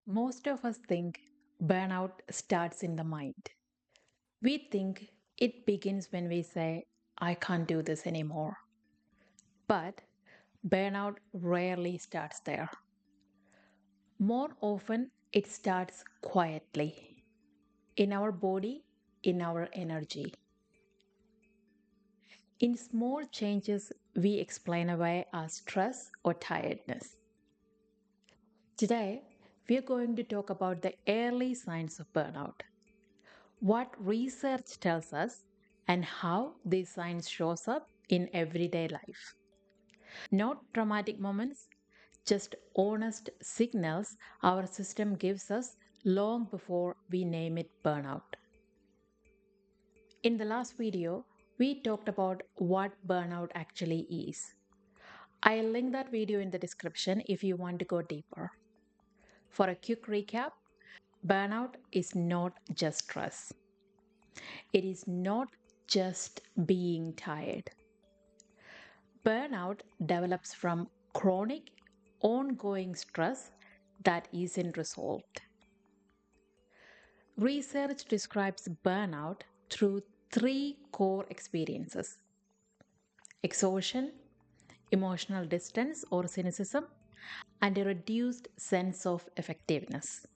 Most of us think burnout starts in the mind. We think it begins when we say, I can't do this anymore. But burnout rarely starts there. More often, it starts quietly in our body, in our energy. In small changes, we explain away our stress or tiredness. Today, we are going to talk about the early signs of burnout, what research tells us, and how these signs shows up in everyday life. Not dramatic moments, just honest signals our system gives us long before we name it burnout. In the last video, we talked about what burnout actually is. I'll link that video in the description if you want to go deeper. For a quick recap, burnout is not just stress. It is not just being tired. Burnout develops from chronic, ongoing stress that isn't resolved. Research describes burnout through three core experiences: exhaustion, emotional distance or cynicism, and a reduced sense of effectiveness.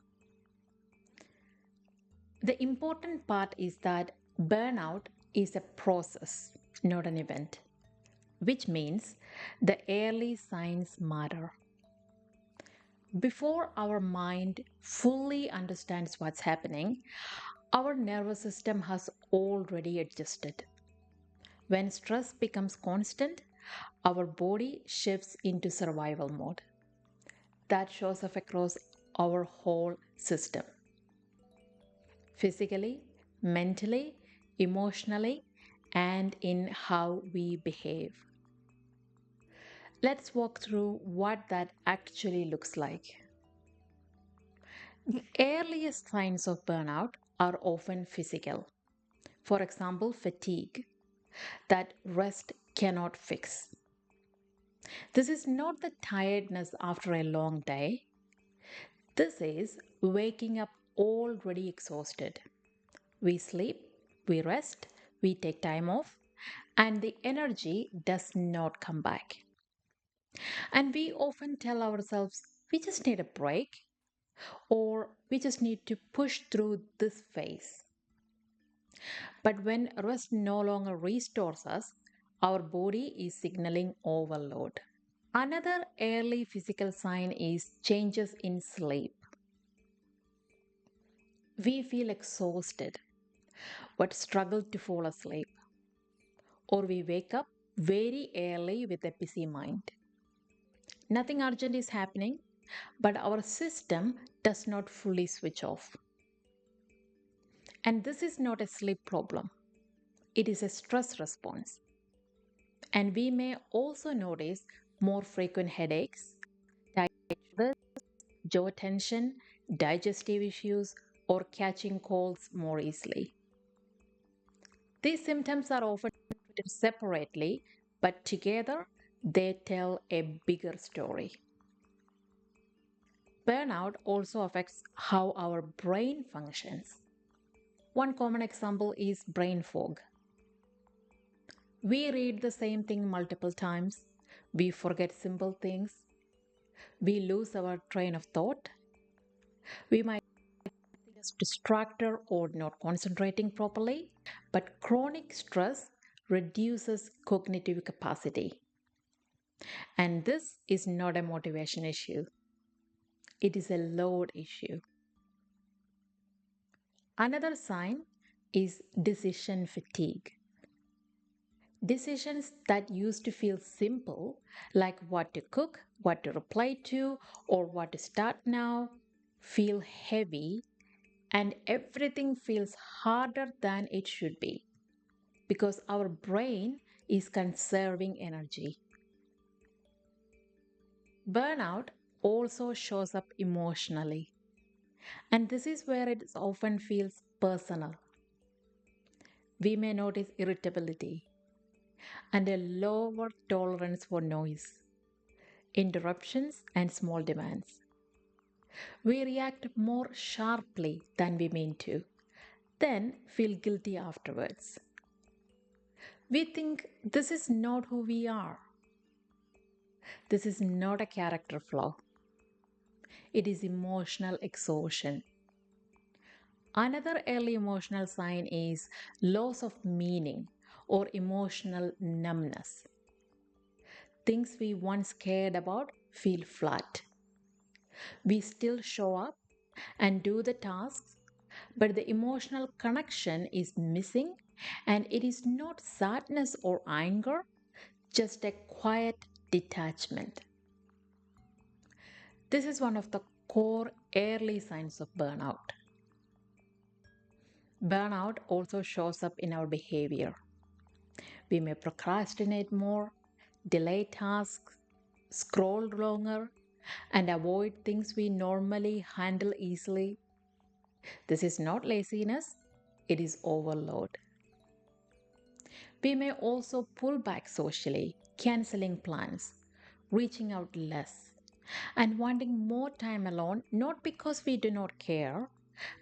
The important part is that burnout is a process, not an event, which means the early signs matter. Before our mind fully understands what's happening, our nervous system has already adjusted. When stress becomes constant, our body shifts into survival mode. That shows up across our whole system: physically, mentally, emotionally, and in how we behave. Let's walk through what that actually looks like. The earliest signs of burnout are often physical. For example, fatigue that rest cannot fix. This is not the tiredness after a long day. This is waking up already exhausted. We sleep, we rest, we take time off, and the energy does not come back. And we often tell ourselves we just need a break or we just need to push through this phase. But when rest no longer restores us, our body is signaling overload. Another early physical sign is changes in sleep. We feel exhausted but struggle to fall asleep, or we wake up very early with a busy mind. Nothing urgent is happening, but our system does not fully switch off. And this is not a sleep problem, it is a stress response. And we may also notice more frequent headaches, tiredness, jaw tension, digestive issues, or catching colds more easily. These symptoms are often treated separately, but together they tell a bigger story. Burnout also affects how our brain functions. One common example is brain fog. We read the same thing multiple times, we forget simple things, we lose our train of thought, we might be just distracted or not concentrating properly, but chronic stress reduces cognitive capacity. And this is not a motivation issue, it is a load issue. Another sign is decision fatigue. Decisions that used to feel simple, like what to cook, what to reply to, or what to start now, feel heavy, and everything feels harder than it should be because our brain is conserving energy. Burnout also shows up emotionally, and this is where it often feels personal. We may notice irritability and a lower tolerance for noise, interruptions, and small demands. We react more sharply than we mean to, then feel guilty afterwards. We think this is not who we are. This is not a character flaw. It is emotional exhaustion. Another early emotional sign is loss of meaning or emotional numbness. Things we once cared about feel flat. We still show up and do the tasks, but the emotional connection is missing, and it is not sadness or anger, just a quiet detachment. This is one of the core early signs of burnout. Burnout also shows up in our behavior. We may procrastinate more, delay tasks, scroll longer, and avoid things we normally handle easily. This is not laziness, it is overload. We may also pull back socially, canceling plans, reaching out less, and wanting more time alone, not because we do not care,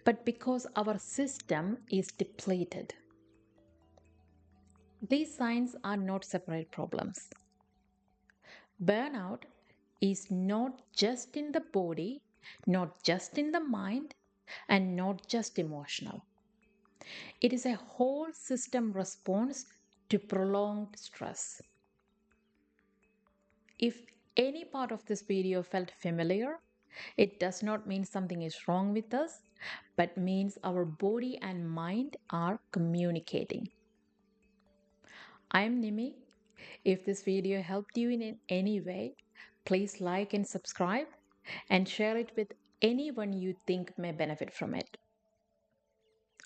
but because our system is depleted. These signs are not separate problems. Burnout is not just in the body, not just in the mind, and not just emotional. It is a whole system response to prolonged stress. If any part of this video felt familiar, it does not mean something is wrong with us, but means our body and mind are communicating. I am Nimmy. If this video helped you in any way, please like and subscribe and share it with anyone you think may benefit from it.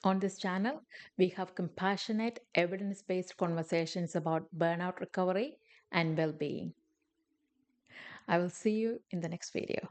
On this channel, we have compassionate, evidence based conversations about burnout recovery and well being. I will see you in the next video.